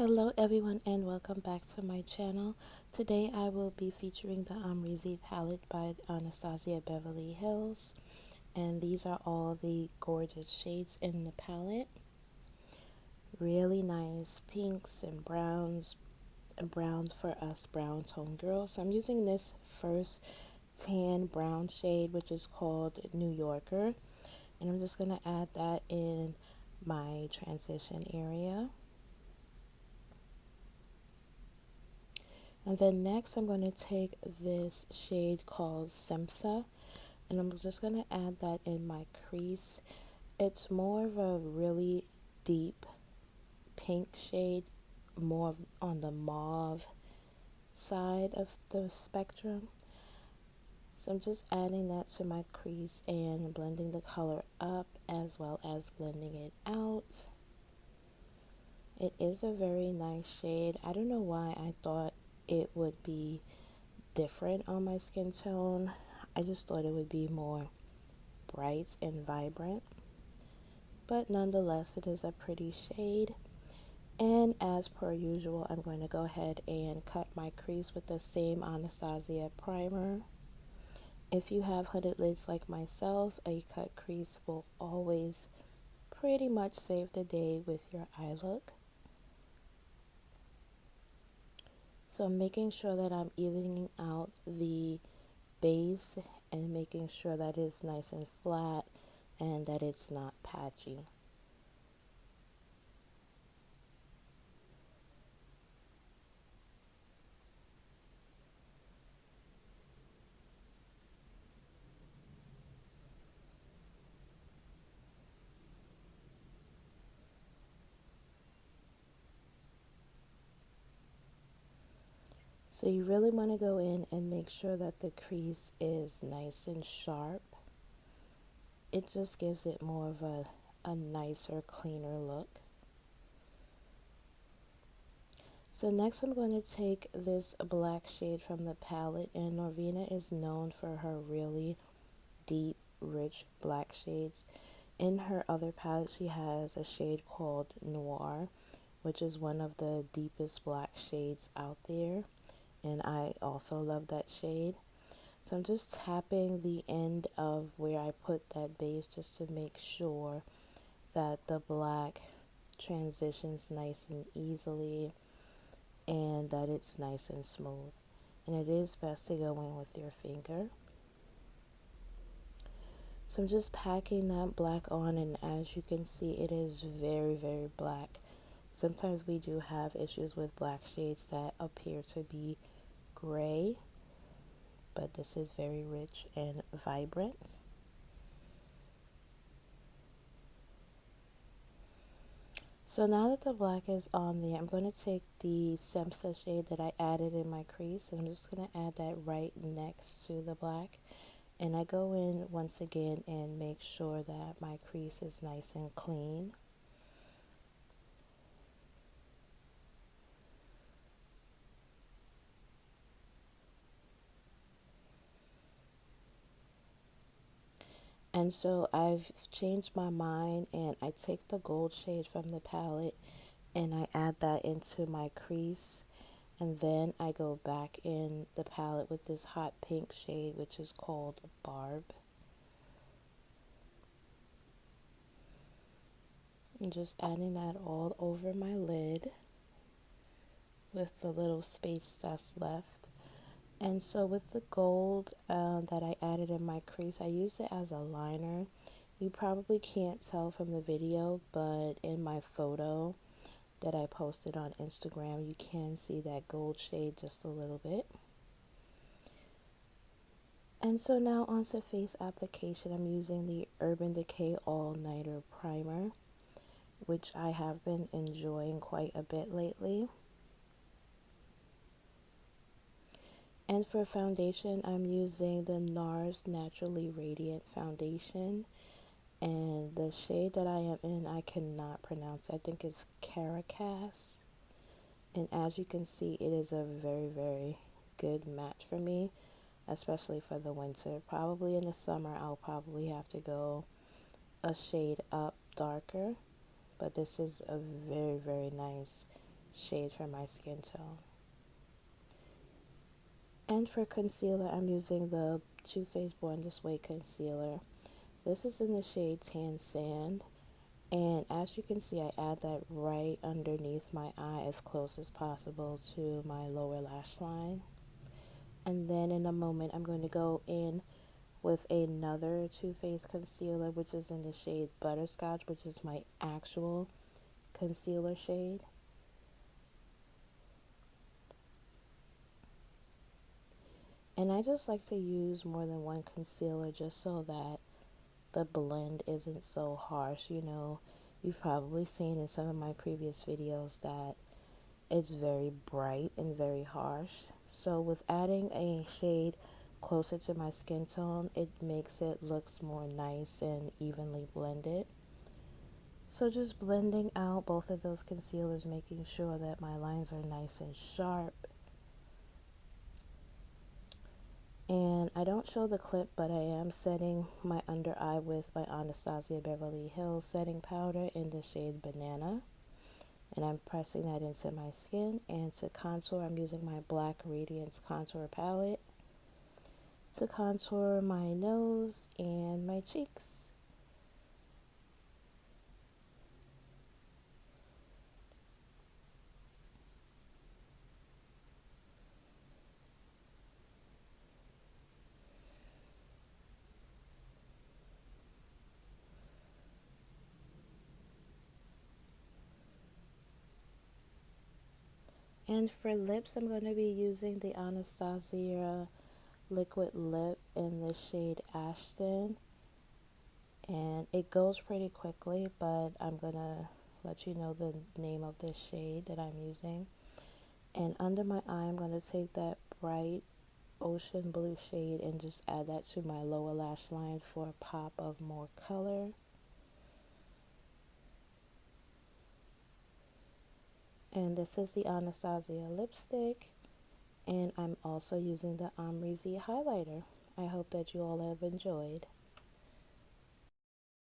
Hello everyone and welcome back to my channel. Today I will be featuring the Amrezy palette by Anastasia Beverly Hills, and these are all the gorgeous shades in the palette. Really nice pinks and browns for us brown tone girls. So I'm using this first tan brown shade, which is called New Yorker, and I'm just going to add that in my transition area. And then next I'm going to take this shade called Semsa, and I'm just going to add that in my crease. It's more of a really deep pink shade, more on the mauve side of the spectrum. So I'm just adding that to my crease and blending the color up as well as blending it out. It is a very nice shade. I don't know why I thought it would be different on my skin tone. I just thought it would be more bright and vibrant, but nonetheless it is a pretty shade. And as per usual, I'm going to go ahead and cut my crease with the same Anastasia primer. If you have hooded lids like myself, a cut crease will always pretty much save the day with your eye look. So I'm making sure that I'm evening out the base and making sure that it's nice and flat and that it's not patchy. So you really want to go in and make sure that the crease is nice and sharp. It just gives it more of a nicer, cleaner look. So next I'm going to take this black shade from the palette, and Norvina is known for her really deep, rich black shades. In her other palette she has a shade called Noir, which is one of the deepest black shades out there, and I also love that shade. So I'm just tapping the end of where I put that base just to make sure that the black transitions nice and easily and that it's nice and smooth. And it is best to go in with your finger. So I'm just packing that black on, and as you can see it is very, very black. Sometimes we do have issues with black shades that appear to be gray, but this is very rich and vibrant. So now that the black is on there, I'm going to take the Semsa shade that I added in my crease, and I'm just going to add that right next to the black. And I go in once again and make sure that my crease is nice and clean. And so I've changed my mind, and I take the gold shade from the palette and I add that into my crease. And then I go back in the palette with this hot pink shade, which is called Barb. And just adding that all over my lid with the little space that's left. And so with the gold that I added in my crease, I used it as a liner. You probably can't tell from the video, but in my photo that I posted on Instagram, you can see that gold shade just a little bit. And so now onto face application, I'm using the Urban Decay All Nighter Primer, which I have been enjoying quite a bit lately. And for foundation, I'm using the NARS Naturally Radiant Foundation. And the shade that I am in, I cannot pronounce. I think it's Caracas. And as you can see, it is a very, very good match for me, especially for the winter. Probably in the summer, I'll probably have to go a shade up darker. But this is a very, very nice shade for my skin tone. And for concealer, I'm using the Too Faced Born This Way concealer. This is in the shade Tan Sand. And as you can see, I add that right underneath my eye as close as possible to my lower lash line. And then in a moment, I'm going to go in with another Too Faced concealer, which is in the shade Butterscotch, which is my actual concealer shade. And I just like to use more than one concealer just so that the blend isn't so harsh. You know, you've probably seen in some of my previous videos that it's very bright and very harsh. So with adding a shade closer to my skin tone, it makes it look more nice and evenly blended. So just blending out both of those concealers, making sure that my lines are nice and sharp. And I don't show the clip, but I am setting my under eye with my Anastasia Beverly Hills setting powder in the shade Banana. And I'm pressing that into my skin. And to contour, I'm using my Black Radiance contour palette to contour my nose and my cheeks. And for lips, I'm going to be using the Anastasia liquid lip in the shade Ashton. And it goes pretty quickly, but I'm going to let you know the name of this shade that I'm using. And under my eye, I'm going to take that bright ocean blue shade and just add that to my lower lash line for a pop of more color. And this is the Anastasia lipstick. And I'm also using the Amrezy highlighter. I hope that you all have enjoyed.